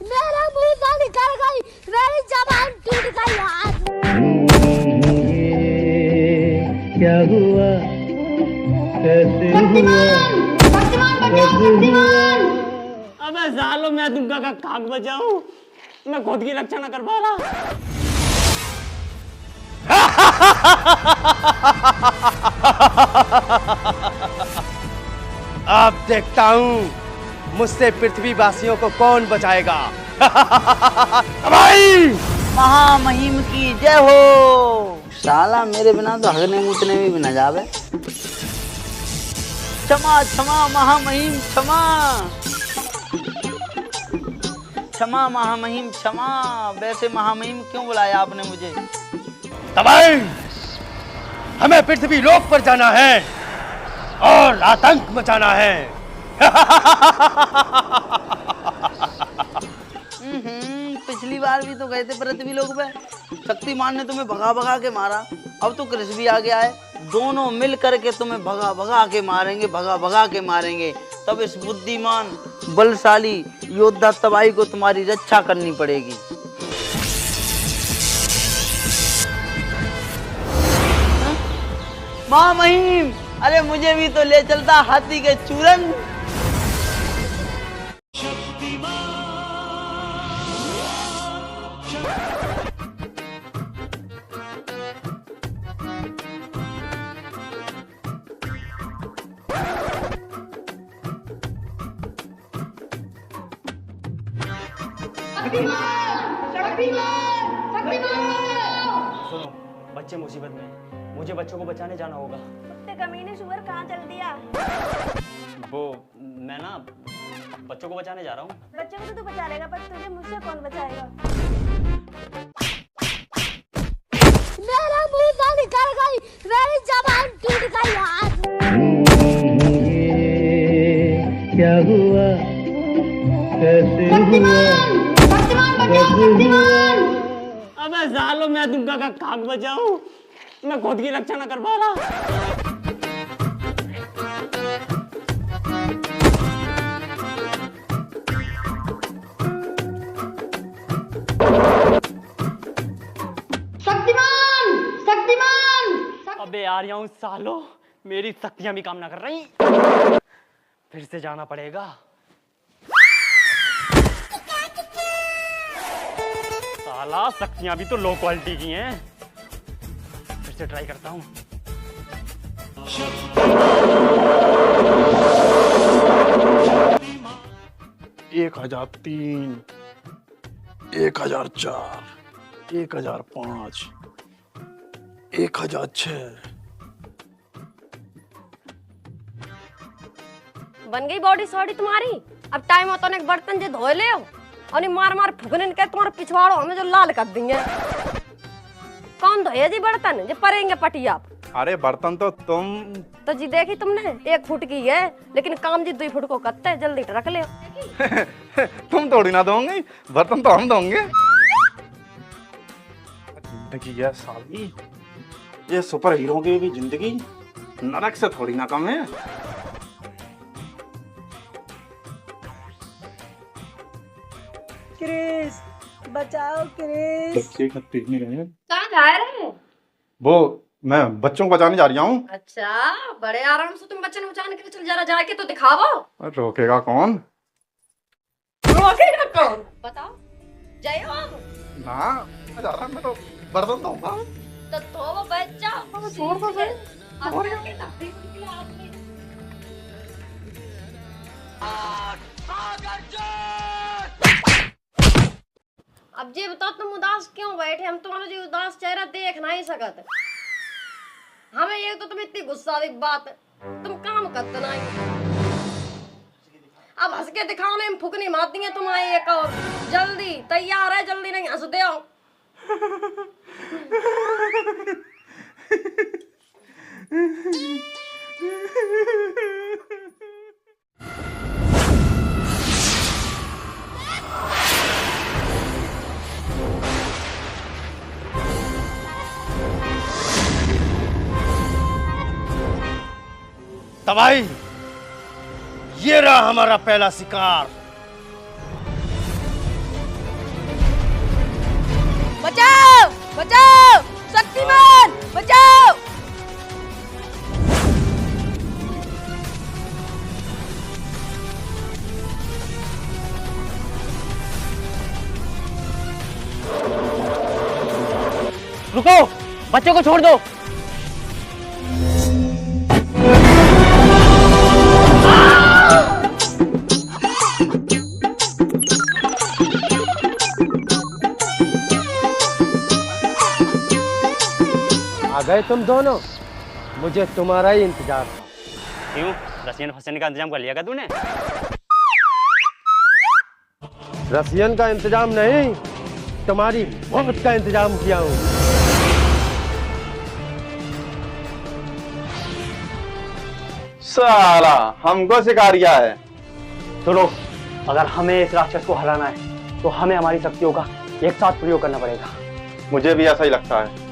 मेरा मुंह से निकल गई, मेरी जबान टूट गई आज। क्या हुआ, कैसे हुआ, कब हुआ? अबे सालो मैं तुमका का खाक बचाऊं, मैं खुद की रक्षा न कर पा रहा। अब देखता हूँ मुझसे पृथ्वी वासियों को कौन बचाएगा। भाई महामहिम की जय हो। साला मेरे बिना तो हगने मूतने भी न जावे। क्षमा क्षमा महामहिम क्षमा, क्षमा महामहिम क्षमा। वैसे महामहिम क्यों बुलाया आपने मुझे? तबाई, हमें पृथ्वी लोक पर जाना है और आतंक मचाना है। पिछली बार भी तो गए थे पृथ्वी लोक पे, शक्तिमान ने तुम्हें भगा भगा के मारा। अब तो कृष्ण भी आ गया है, दोनों मिल करके तुम्हें भगा भगा के मारेंगे, भगा भगा के मारेंगे। तब इस बुद्धिमान बलशाली योद्धा तबाई को तुम्हारी रक्षा करनी पड़ेगी। महामहिम, अरे मुझे भी तो ले चलता हाथी के चूरन। सुनो, बच्चे मुसीबत में हैं, मुझे बच्चों को बचाने जाना होगा। कुत्ते कमीने सुअर कहाँ चल दिया? वो मैं ना बच्चों को बचाने जा रहा हूँ। बच्चों को तो तू बचा लेगा, पर तुझे मुझसे कौन बचाएगा? मेरा मुंह से निकल गई, मेरी जबान टूट गई आज। क्या हुआ, कैसे हुआ, कब हुआ? अबे सालो मैं तुमका का खाक बचाऊं, मैं खुद की रक्षा न कर पा रहा। शक्तिमान, शक्तिमान। अबे आ रहा हूँ सालो, मेरी शक्तियां भी काम ना कर रही। फिर से जाना पड़ेगा। साला शक्तियां भी तो लो क्वालिटी की हैं। फिर से ट्राई करता हूँ। 1003, 1004, 1005, 1006। बन गई बॉडी सॉडी तुम्हारी। अब टाइम होता है बर्तन जो धोए ले और मार मार फुकने के तुम्हारे पिछवाड़ो हमें जो लाल कर देंगे। कौन धोए जी बर्तन जो परेंगे पटिया? अरे बर्तन तो तुम। तो जी देखी तुमने 1 फुट की है, लेकिन काम जी 2 फुट को करते है। जल्दी रख ले। तुम थोड़ी ना दोगे, बर्तन तो हम दोगे। जिंदगी है साली, ये सुपर हीरो की भी जिंदगी नरक से थोड़ी ना कम है। क्रिस, बचाओ क्रिस। कहाँ जा रहे हैं? वो मैं बच्चों को बचाने जा रही हूँ। अच्छा, बड़े आराम से तुम बच्चन बचाने के लिए चल जरा जाके तो दिखावो। रोकेगा कौन? रोकेगा कौन? बताओ। जय हो। ना मैं जा रहा, मैं तो बर्तन धोऊंगा। तो वो बच्चा छोड़ दो सही। अब ये बताओ तुम उदास क्यों बैठे? हम तुम्हारा जो उदास चेहरा देख नहीं सकते। हमें ये तो तुम इतनी गुस्सा वाली बात है, तुम काम करते नहीं। अब हंस के दिखाने में फुकनी मारती है तुम्हारी एक और। जल्दी तैयार है, जल्दी नहीं हंस दे। तबाही, ये रहा हमारा पहला शिकार। बचाओ बचाओ शक्तिमान बचाओ। रुको, बच्चों को छोड़ दो। आ गए तुम दोनों, मुझे तुम्हारा ही इंतजार था। क्यों, रसियन फसियन का इंतजाम कर लिया क्या तूने? रसियन का इंतजाम नहीं, तुम्हारी मौत का इंतजाम किया हूं। साला हमको सिखा रिया है। सुनो, अगर हमें इस राक्षस को हराना है तो हमें हमारी शक्तियों का एक साथ प्रयोग करना पड़ेगा। मुझे भी ऐसा ही लगता है।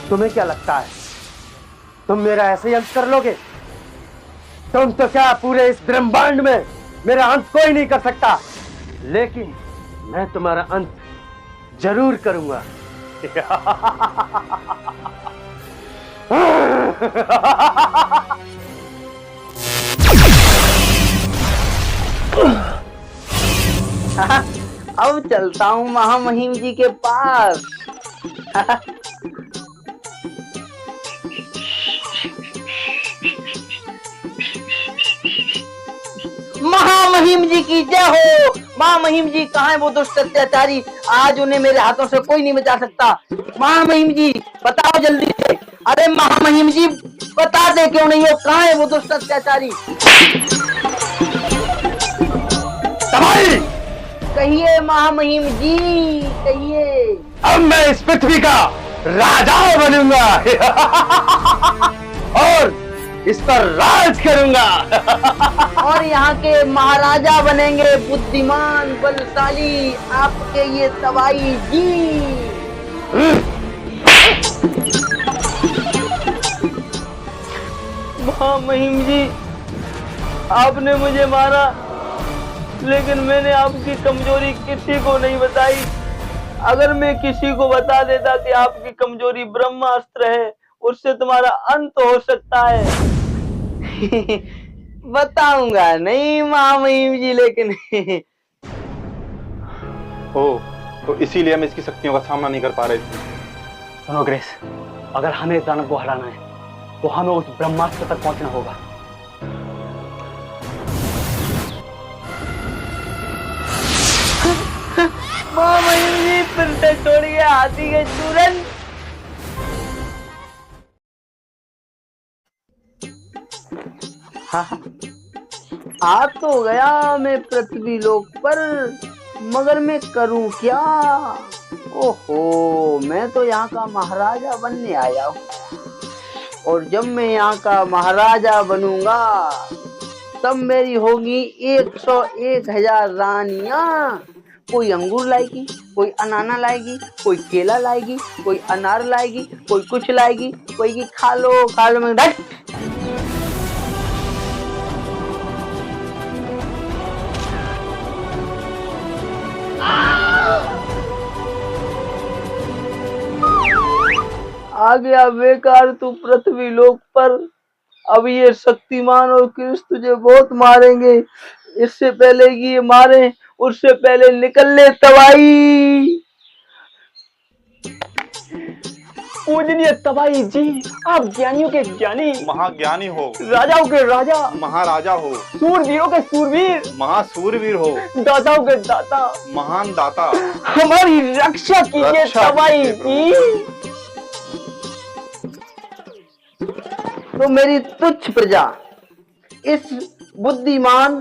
तुम्हें क्या लगता है तुम मेरा ऐसे ही अंत कर लोगे? तुम तो क्या पूरे इस ब्रह्मांड में मेरा अंत कोई नहीं कर सकता, लेकिन मैं तुम्हारा अंत जरूर करूंगा। अब चलता हूँ महामहिम जी के पास। महामहिम जी की जय हो। महामहिम जी कहाँ है वो दुष्ट अत्याचारी? आज उन्हें मेरे हाथों से कोई नहीं बचा सकता। महामहिम जी बताओ जल्दी से। अरे महामहिम जी बता दे क्यों नहीं हो, कहाँ है वो दुष्ट अत्याचारी? कहिए महामहिम जी, कहिए। अब मैं इस पृथ्वी का राजा बनूंगा और इस पर राज करूंगा। और यहाँ के महाराजा बनेंगे बुद्धिमान बलशाली आपके ये तवाई जी। महामहिम जी आपने मुझे मारा, लेकिन मैंने आपकी कमजोरी किसी को नहीं बताई। अगर मैं किसी को बता देता कि आपकी कमजोरी ब्रह्मास्त्र है, उससे तुम्हारा अंत हो सकता है। बताऊंगा नहीं महामहिम जी, लेकिन ओ, तो इसीलिए हम इसकी शक्तियों का सामना नहीं कर पा रहे थे। सुनो ग्रेस, अगर हमें इस दानव को हराना है तो हमें उस ब्रह्मास्त्र तक पहुंचना होगा। महामहिम जी फिर से छोड़िए हाथी के चूरन। आ तो गया मैं पृथ्वी लोक पर, मगर मैं करूं क्या? ओहो, मैं तो यहाँ का महाराजा बनने आया हूँ, और जब मैं यहाँ का महाराजा बनूंगा तब मेरी होगी 101,000 रानियां। कोई अंगूर लाएगी, कोई अनाना लाएगी, कोई केला लाएगी, कोई अनार लाएगी, कोई कुछ लाएगी, कोई की खा लो मैं डट। आ गया बेकार तू पृथ्वी लोक पर। अब ये शक्तिमान और कृष्ण तुझे बहुत मारेंगे। इससे पहले कि ये मारे, उससे पहले निकल ले तबाही। पूजनीय तबाही जी, आप ज्ञानियों के ज्ञानी, महाज्ञानी हो, राजाओं के राजा, महाराजा हो, सूरवीरों के सूरवीर, महासूरवीर हो, दाताओं के दाता, महान दाता, हमारी रक्षा कीजिए तबाही जी। तो मेरी तुच्छ प्रजा, इस बुद्धिमान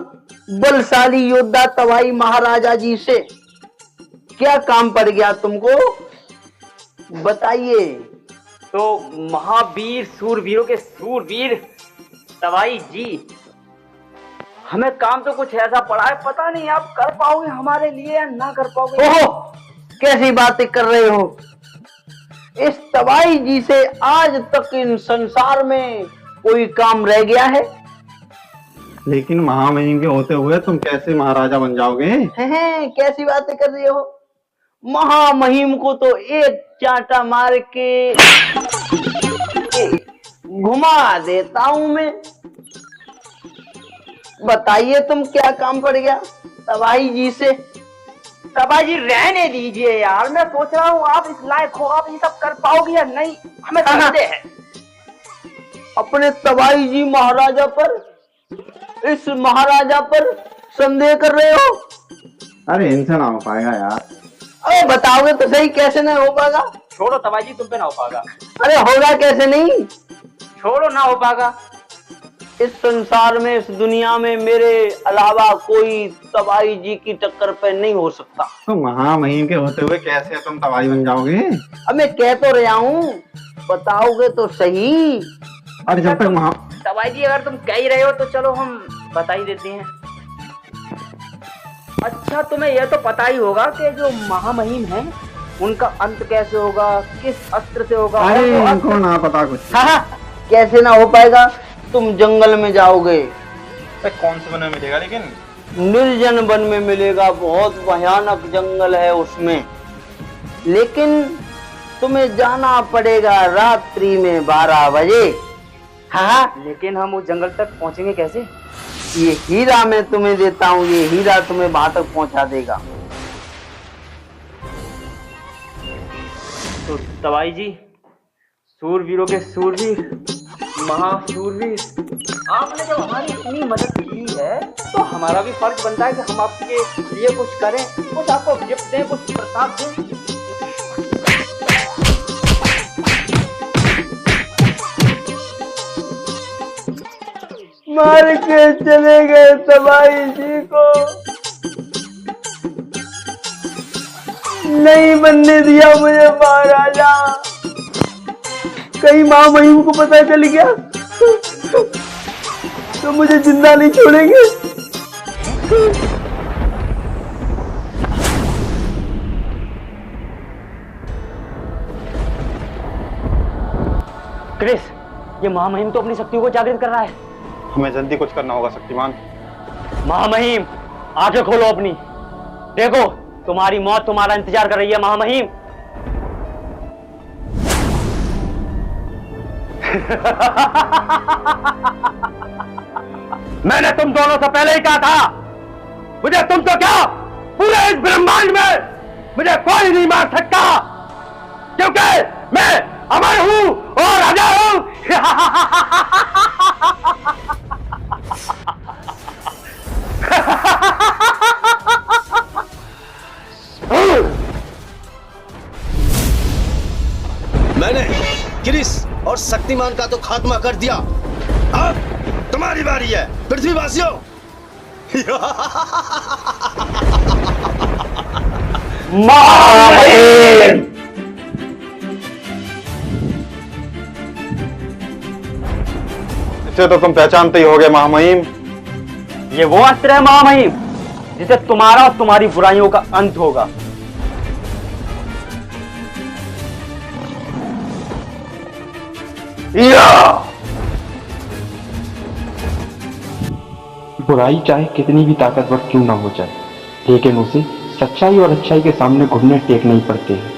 बलशाली योद्धा तवाई महाराजा जी से क्या काम पड़ गया तुमको? बताइए। तो महावीर सूरवीरों के सूरवीर तवाई जी, हमें काम तो कुछ ऐसा पड़ा है, पता नहीं आप कर पाओगे हमारे लिए या ना कर पाओगे। ओहो, कैसी बातें कर रहे हो। इस तबाई जी से आज तक इन संसार में कोई काम रह गया है? लेकिन महामहिम के होते हुए तुम कैसे महाराजा बन जाओगे? हैं, कैसी बातें कर रहे हो। महामहिम को तो एक चांटा मार के घुमा देता हूं मैं। बताइए तुम क्या काम पड़ गया तबाई जी से? तबाई जी रहने दीजिए यार, मैं सोच रहा हूँ आप इस लायक हो, आप ये सब कर पाओगे या नहीं, हमें संदेह है। अपने तबाई जी महाराजा पर, इस महाराजा पर संदेह कर रहे हो? अरे इनसे ना हो पाएगा यार। अरे बताओगे तो सही, कैसे नहीं हो पाएगा? छोड़ो तबाई जी, तुम पे ना हो पाएगा। अरे होगा कैसे नहीं? छोड़ो, ना हो पाएगा। इस संसार में, इस दुनिया में मेरे अलावा कोई तबाई जी की टक्कर पे नहीं हो सकता। तो महामहिम के होते हुए कैसे तुम तबाही बन जाओगे? अब मैं कह तो रहा हूँ, बताओगे तो सही। और जब तक तबाई जी अगर तुम कह ही रहे हो तो चलो हम बता ही देते हैं। अच्छा, तुम्हें यह तो पता ही होगा कि जो महामहिम है उनका अंत कैसे होगा, किस अस्त्र से होगा। अरे उनको ना पता कुछ। हाँ, कैसे ना हो पाएगा? तुम जंगल में जाओगे। कौन से वन में मिलेगा? लेकिन निर्जन वन में मिलेगा, बहुत भयानक जंगल है उसमें। लेकिन तुम्हें जाना पड़ेगा रात्रि में 12 बजे। हाँ, लेकिन हम उस जंगल तक पहुंचेंगे कैसे? ये हीरा मैं तुम्हें देता हूँ, ये हीरा तुम्हें वहां तक पहुंचा देगा। तो तबाई जी, सूरवीरों के सूरवीर, महासूरवीर, आपने जब हमारी इतनी मदद की है तो हमारा भी फर्ज बनता है कि हम आपके लिए कुछ करें, कुछ आपको गिफ्ट दें, कुछ प्रसाद दें। मार के चले गए तबाई जी को, नहीं बनने दिया मुझे महाराजा। कहीं महामहिम को पता चल गया तो मुझे जिंदा नहीं छोड़ेंगे। क्रिस, ये महामहिम तो अपनी शक्तियों को जागृत कर रहा है। हमें जल्दी कुछ करना होगा शक्तिमान। महामहिम, आंखें खोलो अपनी, देखो तुम्हारी मौत तुम्हारा इंतजार कर रही है। महामहिम मैंने तुम दोनों से पहले ही कहा था, मुझे तुम तो क्या पूरे इस ब्रह्मांड में मुझे कोई नहीं मार सकता, क्योंकि मैं अमर हूं और राजा हूं। मैंने क्रिस और शक्तिमान का तो खात्मा कर दिया, अब तुम्हारी बारी है पृथ्वीवासियों। महामहिम, इसे तो तुम पहचानते ही होगे महामहिम। ये वो अस्त्र है महामहिम जिसे तुम्हारा और तुम्हारी बुराइयों का अंत होगा। बुराई चाहे कितनी भी ताकतवर क्यों ना हो जाए, लेकिन उसे सच्चाई और अच्छाई के सामने घुटने टेकने ही पड़ते हैं।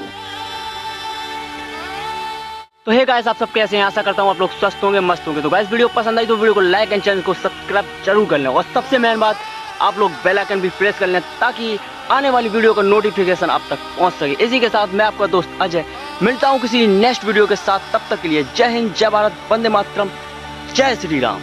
तो हे गाइस, आप सब कैसे हैं? आशा करता हूँ आप लोग स्वस्थ होंगे, मस्त होंगे। तो गाइस, वीडियो पसंद आई तो वीडियो को लाइक एंड चैनल को सब्सक्राइब जरूर कर लें, और सबसे मेन बात, आप लोग बेल आइकन भी प्रेस कर लें ताकि आने वाली वीडियो का नोटिफिकेशन आप तक पहुंच सके। इसी के साथ मैं आपका दोस्त अजय मिलता हूं किसी नेक्स्ट वीडियो के साथ। तब तक के लिए जय हिंद, जय भारत, वंदे मातरम, जय श्री राम।